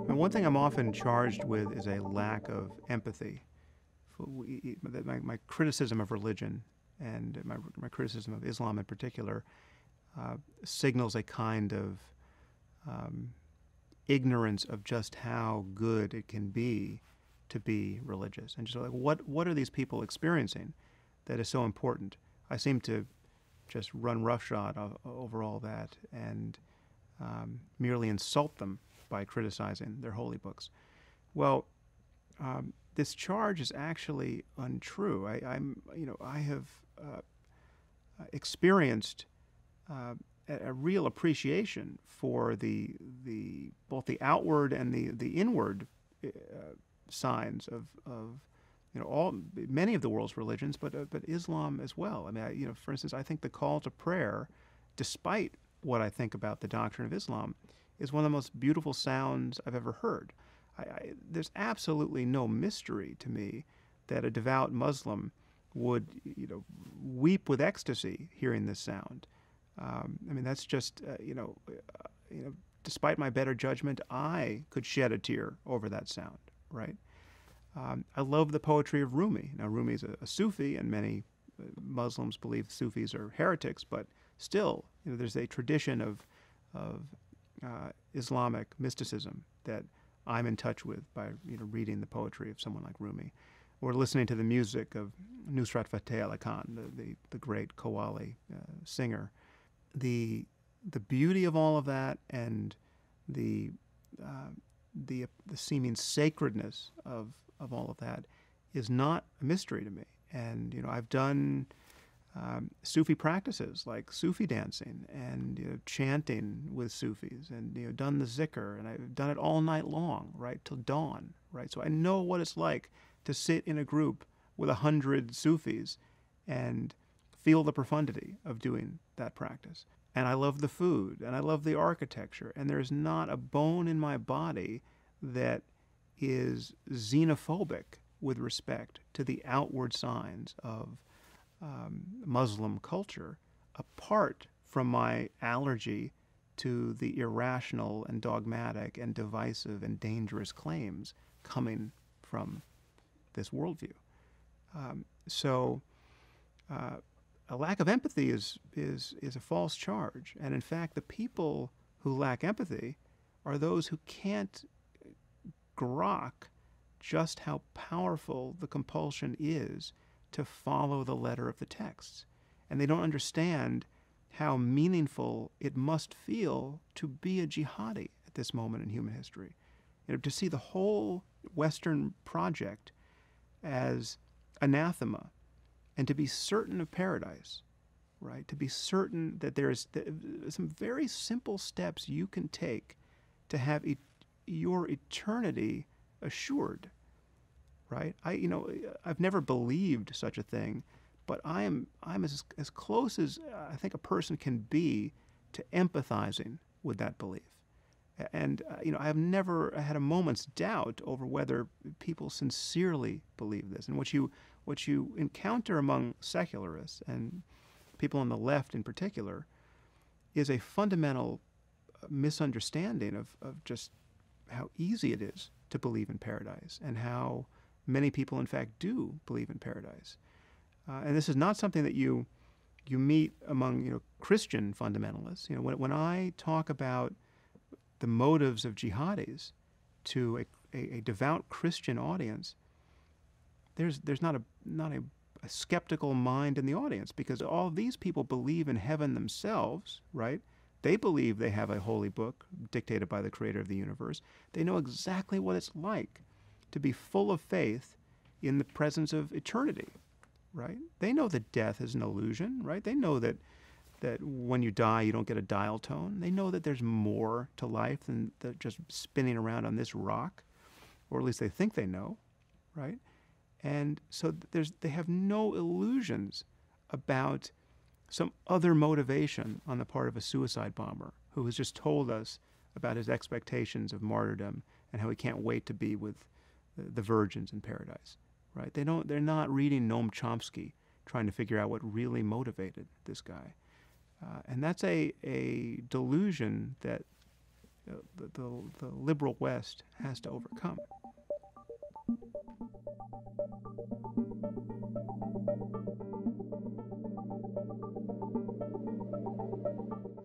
And one thing I'm often charged with is a lack of empathy. My criticism of religion and my criticism of Islam in particular signals a kind of um, ignorance of just how good it can be to be religious, and just like what are these people experiencing that is so important? I seem to just run roughshod over all that and merely insult them by criticizing their holy books. Well, this charge is actually untrue. I have experienced a real appreciation for the both the outward and the inward uh, signs of all many of the world's religions, but Islam as well. I mean, for instance, I think the call to prayer, despite what I think about the doctrine of Islam, is one of the most beautiful sounds I've ever heard. There's absolutely no mystery to me that a devout Muslim would, weep with ecstasy hearing this sound. I mean, that's just, despite my better judgment, I could shed a tear over that sound, right? I love the poetry of Rumi. Now, Rumi is a Sufi, and many Muslims believe Sufis are heretics, but still, there's a tradition of Islamic mysticism that I'm in touch with by reading the poetry of someone like Rumi, or listening to the music of Nusrat Fateh Ali Khan, the great Qawwali singer. The beauty of all of that, and the seeming sacredness of all of that, is not a mystery to me. And I've done Sufi practices like Sufi dancing and chanting with Sufis, and done the zikr, and I've done it all night long, right, till dawn, right. So I know what it's like to sit in a group with 100 Sufis and feel the profundity of doing that practice. And I love the food, and I love the architecture, and there's not a bone in my body that is xenophobic with respect to the outward signs of Muslim culture, apart from my allergy to the irrational and dogmatic and divisive and dangerous claims coming from this worldview. So a lack of empathy is a false charge. And in fact, the people who lack empathy are those who can't grok just how powerful the compulsion is to follow the letter of the texts. And they don't understand how meaningful it must feel to be a jihadi at this moment in human history. To see the whole Western project as anathema, and to be certain of paradise, right? To be certain that there's some very simple steps you can take to have your eternity assured, right? I've never believed such a thing, but I'm as close as I think a person can be to empathizing with that belief. And I have never had a moment's doubt over whether people sincerely believe this. And what you encounter among secularists and people on the left in particular is a fundamental misunderstanding of just how easy it is to believe in paradise, and how many people in fact do believe in paradise. And this is not something that you meet among Christian fundamentalists. When I talk about the motives of jihadis to a devout Christian audience, there's not a skeptical mind in the audience, because all these people believe in heaven themselves, right? They believe they have a holy book dictated by the creator of the universe. They know exactly what it's like to be full of faith in the presence of eternity, right? They know that death is an illusion, right? They know that when you die, you don't get a dial tone. They know that there's more to life than just spinning around on this rock, or at least they think they know, right? And so they have no illusions about some other motivation on the part of a suicide bomber who has just told us about his expectations of martyrdom and how he can't wait to be with the virgins in paradise, right? They're not reading Noam Chomsky trying to figure out what really motivated this guy. And that's a delusion that the liberal West has to overcome.